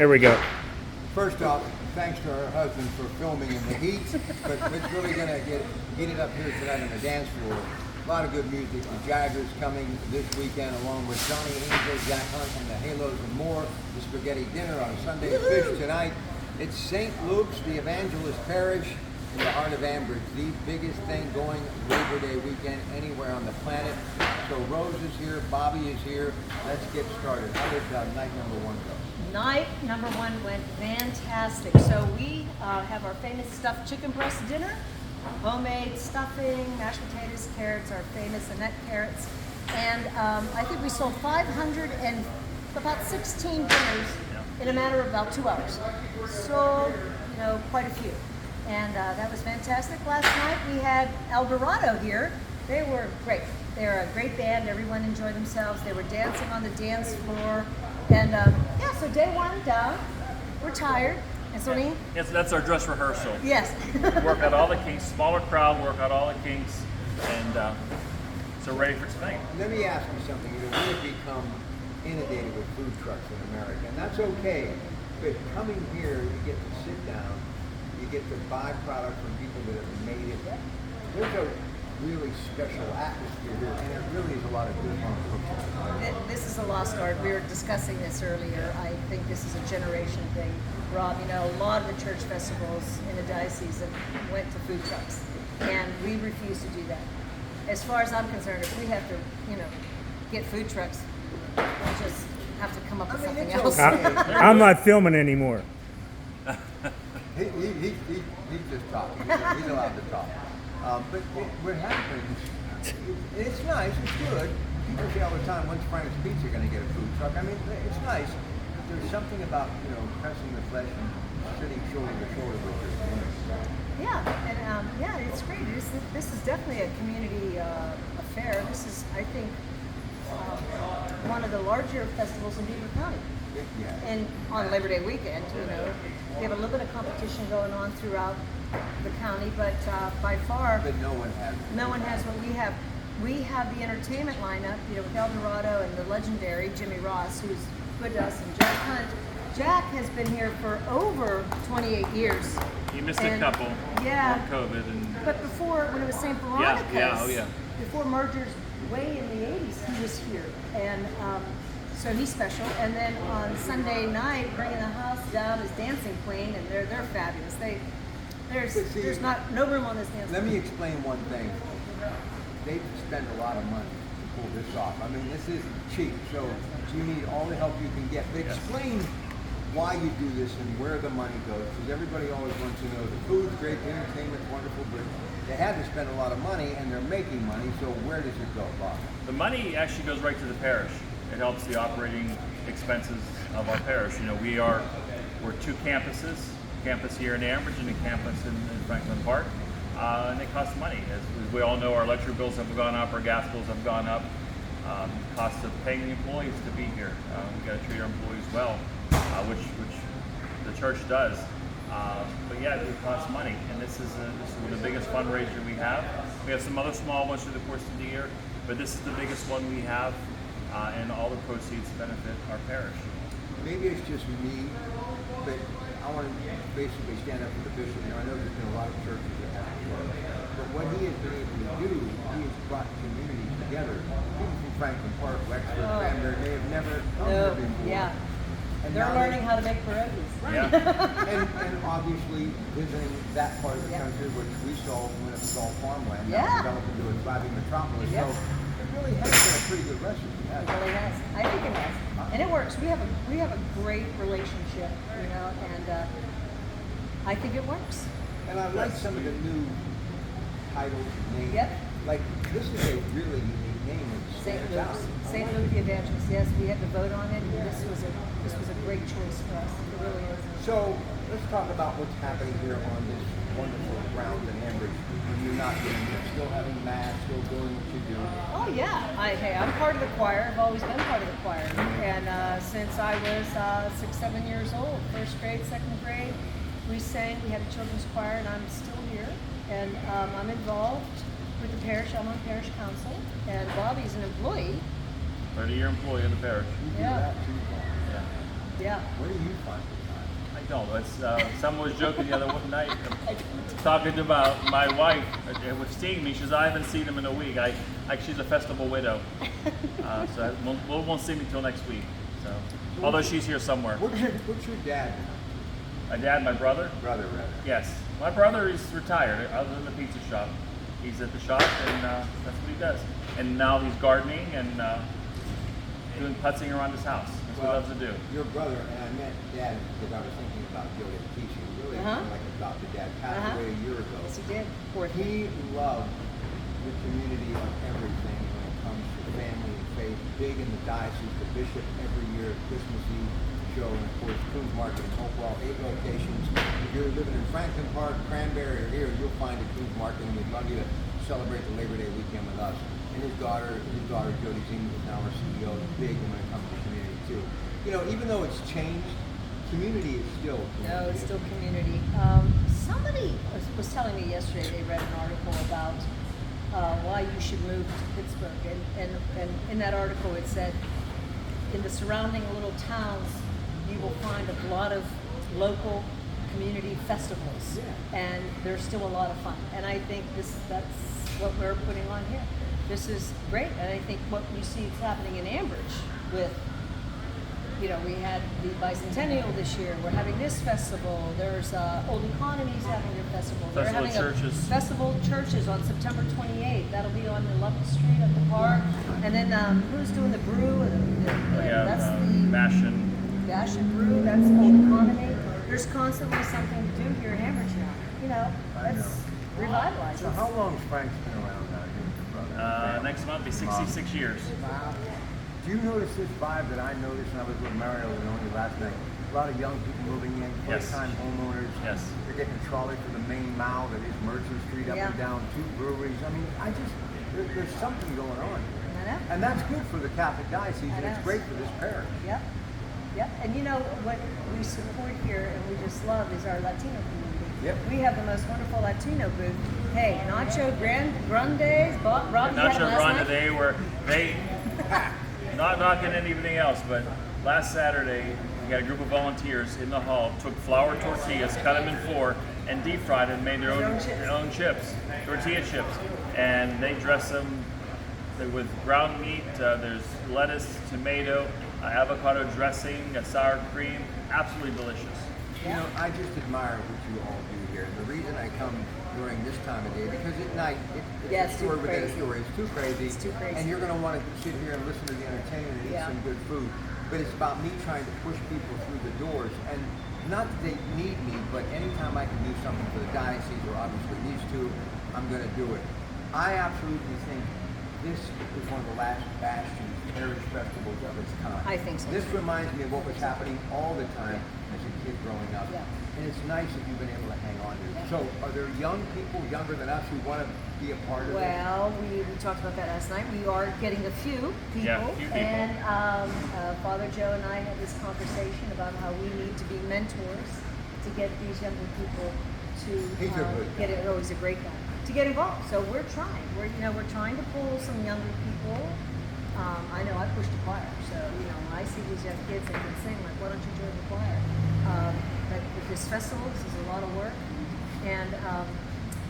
There we go. First off, thanks to our husband for filming in the heat, but it's really going to get it up here tonight on the dance floor. A lot of good music. The Jaggers coming this weekend, along with Johnny Angel, Jack Hunt, and the Halos and more. The Spaghetti Dinner on Sunday. Fish tonight. It's St. Luke's, the Evangelist Parish, in the heart of Ambridge. The biggest thing going Labor Day weekend anywhere on the planet. So Rose is here, Bobby is here. Let's get started. How did night number one go? Night number one went fantastic. So we have our famous stuffed chicken breast dinner, homemade stuffing, mashed potatoes, carrots, our famous Annette carrots, and I think we sold 516 dinners in a matter of about 2 hours. So, quite a few. And that was fantastic. Last night we had El Dorado here. They were great. They're a great band. Everyone enjoyed themselves. They were dancing on the dance floor. And so day one done. We're tired. And so yes, that's our dress rehearsal. Yes. Work out all the kinks, smaller crowd, work out all the kinks, and so ready for tonight. Let me ask you something. We have become inundated with food trucks in America, and that's okay. But coming here, you get to sit down, you get to buy product from people that have made it. There's a really special atmosphere here, and it really is a lot of good home cooking. This is a lost art. We were discussing this earlier. I think this is a generation thing. Rob, a lot of the church festivals in the diocese went to food trucks, and we refuse to do that. As far as I'm concerned, if we have to, get food trucks, we'll just have to come up with something else. I'm not filming anymore. He's just talking. He's allowed to talk. But what happens, it's nice, it's good. People say all the time, when's Frank's Pizza going to get a food truck? I mean, it's nice. But there's something about, pressing the flesh and sitting shoulder to shoulder with your family. Yeah, and it's great. This is definitely a community affair. This is, I think, one of the larger festivals in Beaver County. Yeah. And on Labor Day weekend, we have a little bit of competition going on throughout the county, but by far, But no one has. no one has what we have. We have the entertainment lineup, with El Dorado and the legendary Jimmy Ross, who's with us, and Jack Hunt. Jack has been here for over 28 years. You missed a couple. Yeah. Before COVID But before, when it was St. Veronica's, before mergers way in the 80s, he was here. And so he's special. And then on Sunday night, bringing the house down is Dancing Queen, and they're fabulous. There's no room on this dance floor. Let me explain one thing. They spend a lot of money to pull this off. I mean, this isn't cheap, so you need all the help you can get. But explain why you do this and where the money goes, because everybody always wants to know the food's great, the entertainment's wonderful, but they had to spend a lot of money, and they're making money, so where does it go, Bob? The money actually goes right to the parish. It helps the operating expenses of our parish. We're two campuses, campus here in Ambridge and a campus in Franklin Park, and they cost money. As we all know, our electric bills have gone up, our gas bills have gone up. Cost of paying the employees to be here. We've got to treat our employees well, which the church does. But it costs money, and this is the biggest fundraiser we have. We have some other small ones through the course of the year, but this is the biggest one we have, and all the proceeds benefit our parish. Maybe it's just me, but I want to basically stand up for the bishop. I know there's been a lot of churches that have to work, but what he has been able to do, he has brought communities together. People from Franklin Park, Wexford, Cranberry, they have never come here before. Yeah. And They're now learning how to make pierogies. Yeah. and obviously visiting that part of the country, which we saw when it was all farmland, now Yeah. developed into a thriving metropolis. Yeah. So it really has been a pretty good recipe. It really has. I think it has, and it works. We have a great relationship, and I think it works. And I like some of the new titles and names. Yep. Like, this is a really unique name. St. It's out. Luke's, St. Luke the Evangelist. Yes, we had to vote on it, and this was a great choice for us. It really is. So let's talk about what's happening here on this wonderful grounds in Ambridge. When you're not doing it, still having mass, still doing what you do. Oh yeah, I'm part of the choir. I've always been part of the choir, and since I was 6, 7 years old, first grade, second grade, we sang. We had a children's choir, and I'm still here. And I'm involved with the parish. I'm on parish council, and Bobby's an employee. 30-year employee of the parish. You do Yeah. that too. Yeah. Yeah. Where do you find the time? I don't. It's, someone was joking the other night, talking about my wife was seeing me. She says, I haven't seen him in a week. She's a festival widow. So won't see me till next week. So, although she's here somewhere. What's your dad? My dad, my brother? Brother, rather. Yes. My brother is retired, other than the pizza shop. He's at the shop, and that's what he does. And now he's gardening and doing putzing around his house. That's what he loves to do. Your brother, and I met Dad because I was thinking about Joey teaching. Really, like adopted dad, passed away a year ago. Yes, he did. Poor thing. He loved the community of everything when it comes to family and faith. Big in the diocese, the bishop every year, Christmas Eve show, and of course, Coons Market in Hopewell, 8 locations. If you're living in Franklin Park, Cranberry, or here, you'll find a Coons Market, and we'd love you to celebrate the Labor Day weekend with us. And his daughter Jody Zing, is now our CEO, is big when it comes to community too. You know, even though it's changed, community is still community. No, it's still community. Somebody was telling me yesterday they read an article about why you should move to Pittsburgh, and in that article it said in the surrounding little towns you will find a lot of local community festivals, and there's still a lot of fun. And I think that's what we're putting on here. This is great, and I think what you see is happening in Ambridge with, you know, we had the bicentennial this year. We're having this festival. There's Old Economy's having their festival. They're Festival having Churches. a festival churches on September 28th. That'll be on 11th Street at the park. And then who's doing the brew? That's the Bash and Brew. That's Old Economy. There's constantly something to do here in Ambridge now. You know, let's revitalize. So how long's Frank's been around now? Next month will be 66 years. Wow. Do you notice this vibe that I noticed when I was with Mario and only last night? A lot of young people moving in, first-time homeowners. Yes. They're getting a trolley for the main mile that is Merchant Street up and down, 2 breweries. I mean, there's something going on. I know. And that's good for the Catholic diocese, and it's great for this parish. Yep. Yep. And you know what we support here and we just love is our Latino community. Yep. We have the most wonderful Latino booth. Hey, Nacho Grandes, Robbie had Nacho it last night. Grande, they not knocking anything else, but last Saturday we got a group of volunteers in the hall, took flour tortillas, cut them in 4, and deep fried and made their own chips, tortilla chips, and they dress them with ground meat. There's lettuce, tomato, avocado dressing, sour cream, absolutely delicious. You know, I just admire what you all do here. And the reason I come during this time of day, because at night, it's a story within a story. It's too crazy. It's too crazy. And you're going to want to sit here and listen to the entertainment and eat some good food. But it's about me trying to push people through the doors. And not that they need me, but anytime I can do something for the diocese, or obviously these two, I'm going to do it. I absolutely think this is one of the last bastions, parish festivals of its kind. I think so. This reminds me of what was happening all the time as a kid growing up. Yeah. And it's nice that you've been able to hang on to it. So are there young people, younger than us, who want to be a part of it? Well, we talked about that last night. We are getting a few people. Yeah, a few people. And Father Joe and I had this conversation about how we need to be mentors to get these younger people to He's a good get it. Oh, he's a great guy. To get involved. So we're trying. We're trying to pull some younger people. I know I pushed the choir, so when I see these young kids that can sing, like, why don't you join the choir? But with this festival, this is a lot of work, and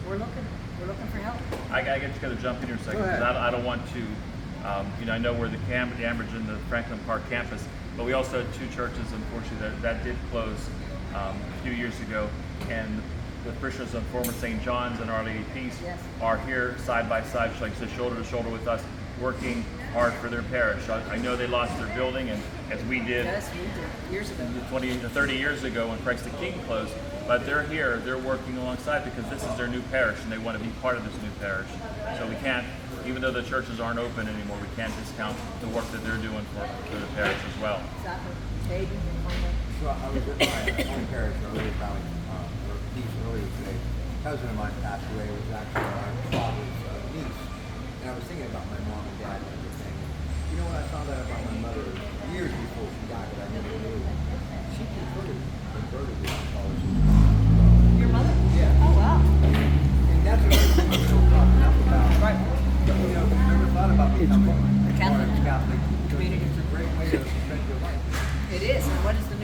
we're looking for help. I just got to jump in here a second because I don't want to. I know we're the Ambridge and the Franklin Park campus, but we also had 2 churches, unfortunately, that did close a few years ago, and the parishioners of former St. John's and Our Lady of Peace are here side by side, like I said, shoulder to shoulder with us, working hard for their parish. I know they lost their building, and as we did, Yes, we did years ago. 20 to 30 years ago when Christ the King closed, but they're here, they're working alongside because this is their new parish and they want to be part of this new parish. So we can't, even though the churches aren't open anymore, we can't discount the work that they're doing for the parish as well. Exactly. Baby. So I was at my home parish earlier today. A cousin of mine passed away. It was actually my father's niece. And I was thinking about my mom and dad and everything. You know what I found out about my mother years before she died that I never knew? She converted to Catholicism. Your mother? Yeah. Oh, wow. And that's another thing we don't talk enough about. Right. You've never thought about becoming Catholic Catholic. community. It's a great way to spend your life. It is. And what is the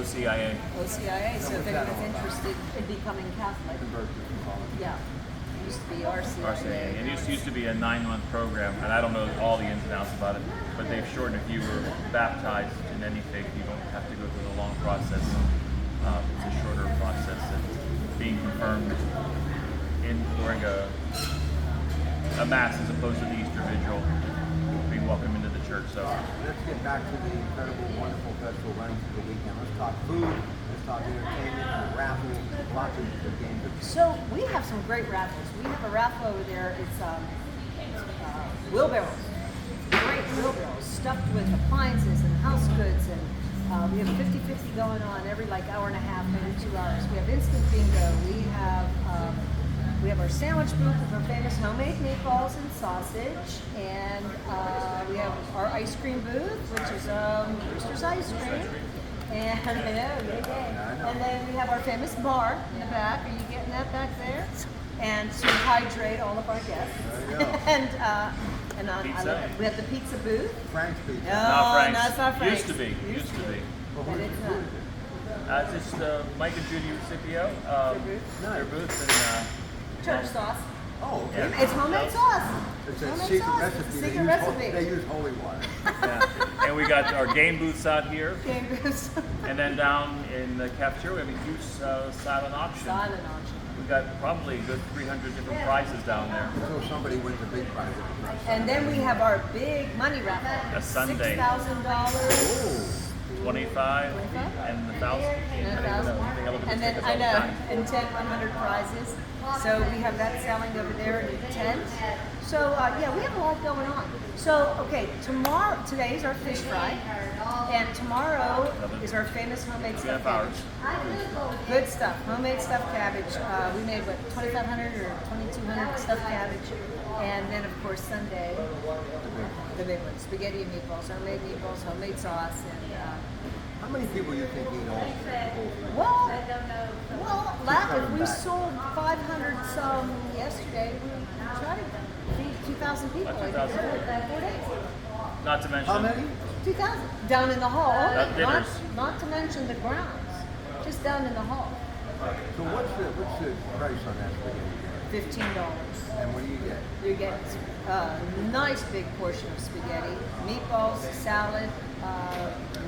OCIA. OCIA, so if what's that anyone's all about? interested in becoming Catholic, Convert to Catholicism. yeah. It used to be RCIA. RCIA. It used to be a 9-month program, and I don't know all the ins and outs about it, but they've shortened it. If you were baptized in any faith, you don't have to go through the long process. It's a shorter process, and being confirmed during a mass as opposed to the Easter Vigil, being welcomed into the church. So Let's get back to the incredible, wonderful festival running through the weekend. Let's talk food, let's talk entertainment, raffles, lots of games. So we have some great raffles. We have a raffle over there. It's wheelbarrows, great wheelbarrows stuffed with appliances and house goods, and we have 50-50 going on every like hour and a half, maybe 2 hours. We have instant bingo. We have our sandwich booth with our famous homemade meatballs and sausage, and we have our ice cream booth, which is Brewster's ice cream. And I know, yay. And then we have our famous bar in the back. Are you getting that back there? And to hydrate all of our guests. There you go. and I Pizza. love it. We have the pizza booth. Frank's Pizza. No, Not Frank's. no, it's not Frank's. Used to be. Well, And it's not. It's just Mike and Judy Recipio. Their booth and Church sauce. Oh, okay. It's homemade sauce. It's a Homemade secret sauce. recipe. It's a They secret use recipe. They use holy water. yeah. And we got our game booths out here, Game booths. and then down in the cafeteria we have a huge silent auction. Silent auction. We've got probably a good 300 different prizes down there. So somebody wins a big prize. And then we have our big money raffle. A Sunday. $6,000. 25 and 1,000. And then I know, and 100 prizes. So we have that selling over there in the tent. So yeah, we have a lot going on. So okay, today's our fish fry, and tomorrow is our famous homemade stuffed cabbage. Good stuff, homemade stuffed cabbage. We made what 2,500 or 2,200 stuffed cabbage, and then of course Sunday, the big ones, spaghetti and meatballs, homemade sauce, and. How many people you think eat all? Well, if we sold 500 some yesterday, we tried to feed 2,000 people. I think, 2,000. in 4 days. Not to mention. How many? 2,000 down in the hall. Only, dinners. not to mention the grounds, just down in the hall. So what's the price on that spaghetti? $15. And what do you get? You get a nice big portion of spaghetti, meatballs, salad,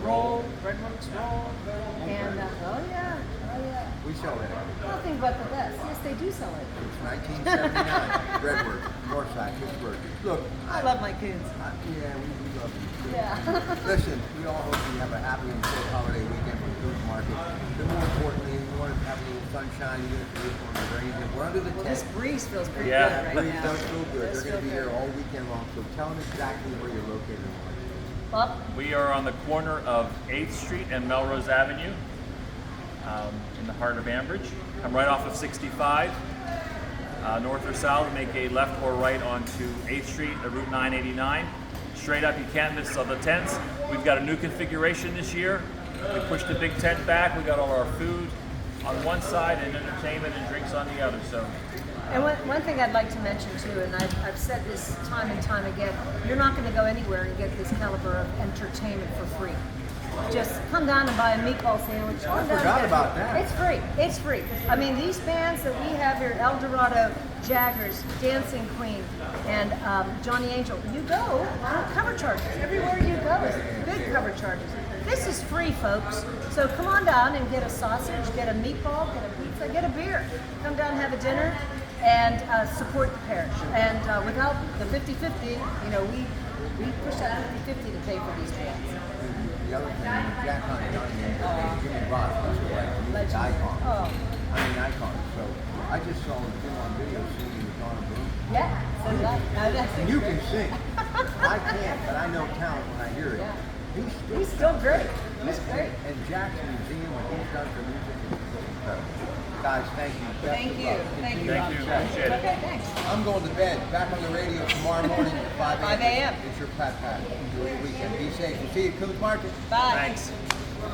roll, breadworks roll, and oh yeah. We sell that. Nothing but the best. Yes, they do sell it. It's 1979. Redwood, Northside, Pittsburgh. Look, I love my kids. yeah, we love you. Yeah. Listen, we all hope you have a happy and safe holiday weekend for the food market. But more importantly, we want to have a little sunshine, even if it is going to rain. And we're under the Well, tent. this breeze feels pretty Yeah. good right Breeze now. does feel good. Does They're going to be feel here good. all weekend long. So tell them exactly where you're located. Well, We are on the corner of 8th Street and Melrose Avenue in the heart of Ambridge. Come right off of 65, north or south, make a left or right onto 8th Street, Route 989. Straight up, you can't miss all the tents. We've got a new configuration this year. We pushed the big tent back. We got all our food on one side and entertainment and drinks on the other. So and one thing I'd like to mention too, and I've said this time and time again, you're not going to go anywhere and get this caliber of entertainment for free. Just come down and buy a meatball sandwich. I forgot about that. It's free. It's free. I mean, these bands that we have here, El Dorado, Jaggers, Dancing Queen, and Johnny Angel, you go, cover charges. Everywhere you go is big cover charges. This is free, folks. So come on down and get a sausage, get a meatball, get a pizza, get a beer. Come down and have a dinner and support the parish. And without the 50-50, you know, we push that 50-50 to pay for these bands. The other thing, Jack Hunt, Johnny and Jimmy Ross, was like a music icon. Oh. Icon. So I just saw him on video singing with Donna Bloom. Yeah. So that's And you can sing. I can't, but I know talent when I hear it. Yeah. He's He's still great. He's great. And Jack's museum, what he's done for music is incredible. Guys, thank you. Best Thank of you. luck. Thank you. thank you. Appreciate it. Okay, thanks. I'm going to bed. Back on the radio tomorrow morning at 5 a.m. 5 a.m. It's your Pat Pat. Enjoy your weekend. Be safe. We'll see you at Coons Market. Bye. Thanks.